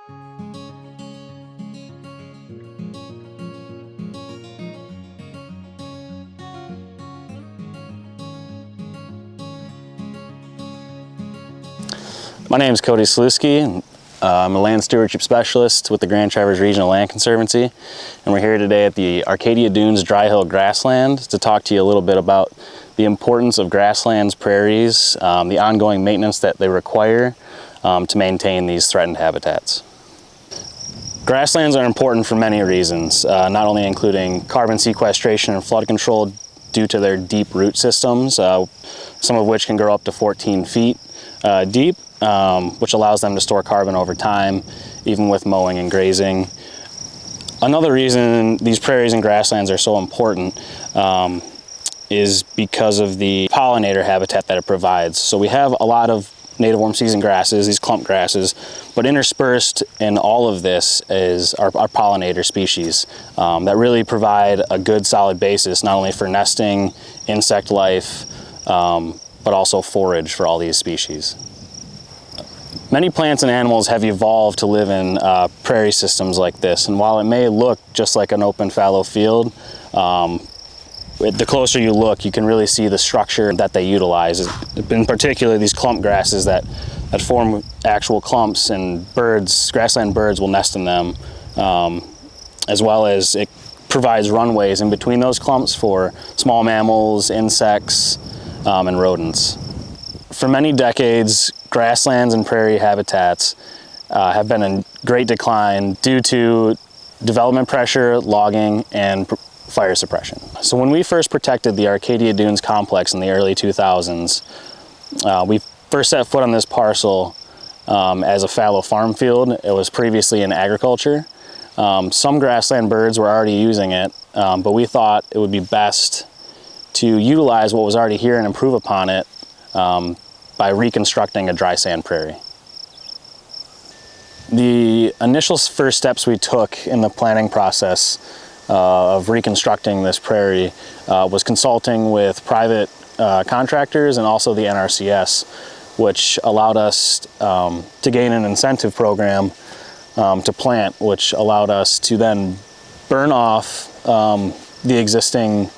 My name is Cody Sluski. I'm a land stewardship specialist with the Grand Traverse Regional Land Conservancy, and we're here today at the Acradia Dunes Dry Hill Grassland to talk to you a little bit about the importance of grasslands, prairies, the ongoing maintenance that they require to maintain these threatened habitats. Grasslands are important for many reasons, not only including carbon sequestration and flood control due to their deep root systems, some of which can grow up to 14 feet deep, which allows them to store carbon over time, even with mowing and grazing. Another reason these prairies and grasslands are so important is because of the pollinator habitat that it provides. So we have a lot of native warm season grasses, these clump grasses, but interspersed in all of this is our pollinator species that really provide a good solid basis, not only for nesting, insect life, but also forage for all these species. Many plants and animals have evolved to live in prairie systems like this, and while it may look just like an open fallow field, the closer you look, you can really see the structure that they utilize. In particular, these clump grasses that form actual clumps, and grassland birds will nest in them, as well as it provides runways in between those clumps for small mammals, insects, and rodents. For many decades, grasslands and prairie habitats have been in great decline due to development pressure, logging, and fire suppression. So when we first protected the Acradia Dunes complex in the early 2000s, we first set foot on this parcel as a fallow farm field. It was previously in agriculture. Some grassland birds were already using it, but we thought it would be best to utilize what was already here and improve upon it by reconstructing a dry sand prairie. The initial first steps we took in the planning process of reconstructing this prairie was consulting with private contractors and also the NRCS, which allowed us to gain an incentive program to plant, which allowed us to then burn off the existing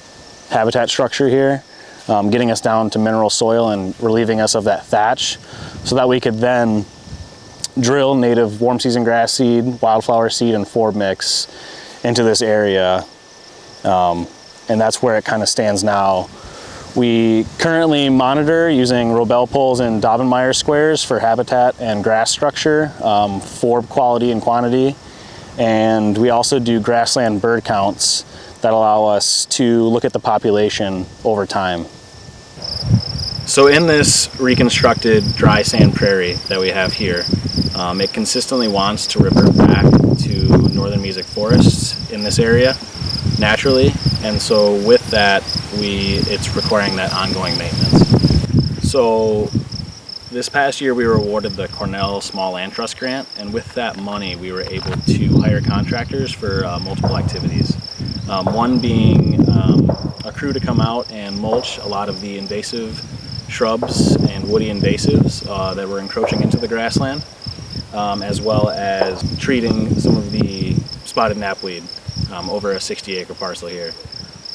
habitat structure here, getting us down to mineral soil and relieving us of that thatch, so that we could then drill native warm season grass seed, wildflower seed, and forb mix into this area, and that's where it kind of stands now. We currently monitor using Robel poles and Daubenmeier squares for habitat and grass structure, forb quality and quantity, and we also do grassland bird counts that allow us to look at the population over time. So in this reconstructed dry sand prairie that we have here, it consistently wants to revert back to northern mesic forests in this area naturally, and so with that it's requiring that ongoing maintenance. So this past year we were awarded the Cornell Small Land Trust Grant, and with that money we were able to hire contractors for multiple activities. One being a crew to come out and mulch a lot of the invasive shrubs and woody invasives that were encroaching into the grassland, as well as treating some of the spotted knapweed over a 60-acre parcel here.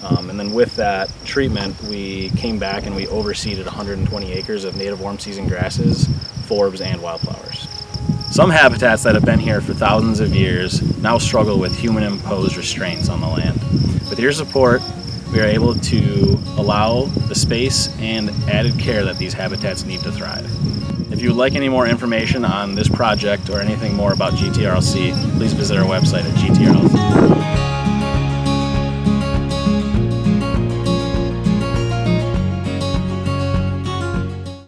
And then with that treatment, we came back and we overseeded 120 acres of native warm season grasses, forbs, and wildflowers. Some habitats that have been here for thousands of years now struggle with human-imposed restraints on the land. With your support, we are able to allow the space and added care that these habitats need to thrive. If you would like any more information on this project or anything more about GTRLC, please visit our website at GTRLC.